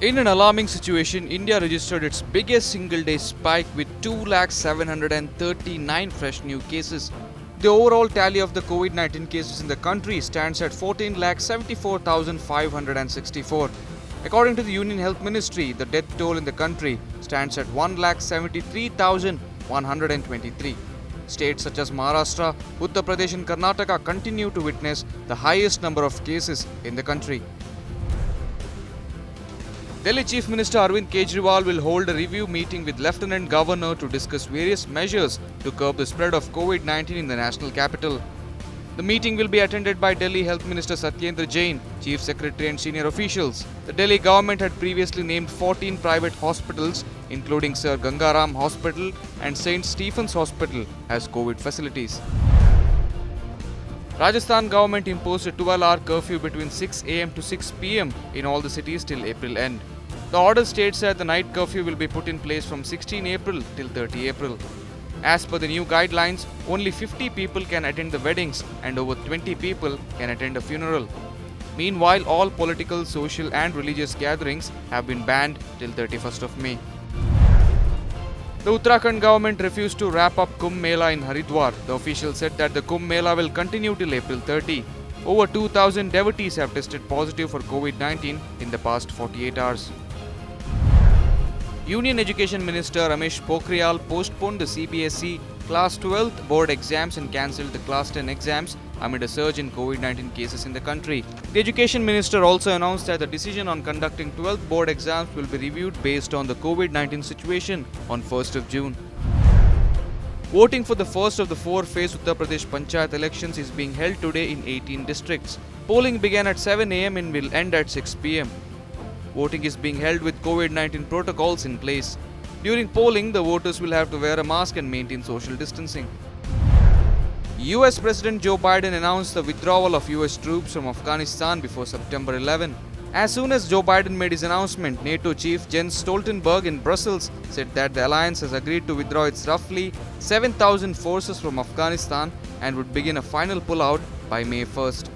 In an alarming situation, India registered its biggest single-day spike with 2,739 fresh new cases. The overall tally of the COVID-19 cases in the country stands at 14,74,564. According to the Union Health Ministry, the death toll in the country stands at 1,73,123. States such as Maharashtra, Uttar Pradesh and Karnataka continue to witness the highest number of cases in the country. Delhi Chief Minister Arvind Kejriwal will hold a review meeting with Lieutenant Governor to discuss various measures to curb the spread of COVID-19 in the national capital. The meeting will be attended by Delhi Health Minister Satyendra Jain, Chief Secretary and senior officials. The Delhi government had previously named 14 private hospitals, including Sir Gangaram Hospital and St. Stephen's Hospital, as COVID facilities. Rajasthan government imposed a 12-hour curfew between 6 am to 6 pm in all the cities till April end. The order states that the night curfew will be put in place from 16 April till 30 April. As per the new guidelines, only 50 people can attend the weddings and over 20 people can attend a funeral. Meanwhile, all political, social and religious gatherings have been banned till 31st of May. The Uttarakhand government refused to wrap up Kumbh Mela in Haridwar. The official said that the Kumbh Mela will continue till April 30. Over 2,000 devotees have tested positive for COVID-19 in the past 48 hours. Union Education Minister Ramesh Pokhriyal postponed the CBSE Class 12th board exams and cancelled the Class 10 exams amid a surge in COVID-19 cases in the country. The Education Minister also announced that the decision on conducting 12th board exams will be reviewed based on the COVID-19 situation on 1st of June. Voting for the first of the four-phase Uttar Pradesh Panchayat elections is being held today in 18 districts. Polling began at 7 am and will end at 6 pm. Voting is being held with COVID-19 protocols in place. During polling, the voters will have to wear a mask and maintain social distancing. US President Joe Biden announced the withdrawal of US troops from Afghanistan before September 11. As soon as Joe Biden made his announcement, NATO chief Jens Stoltenberg in Brussels said that the alliance has agreed to withdraw its roughly 7,000 forces from Afghanistan and would begin a final pullout by May 1st.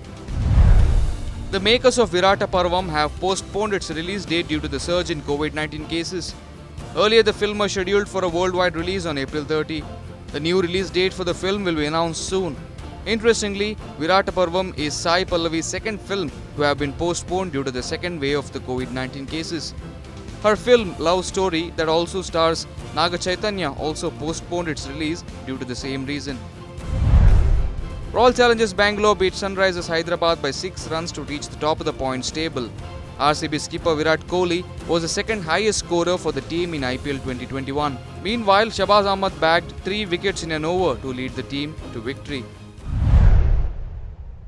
The makers of Virata Parvam have postponed its release date due to the surge in COVID-19 cases. Earlier, the film was scheduled for a worldwide release on April 30. The new release date for the film will be announced soon. Interestingly, Virata Parvam is Sai Pallavi's second film to have been postponed due to the second wave of the COVID-19 cases. Her film, Love Story, that also stars Naga Chaitanya, also postponed its release due to the same reason. Royal Challengers Bangalore beat Sunrisers Hyderabad by 6 runs to reach the top of the points table. RCB skipper Virat Kohli was the second highest scorer for the team in IPL 2021. Meanwhile, Shahbaz Ahmed bagged 3 wickets in an over to lead the team to victory.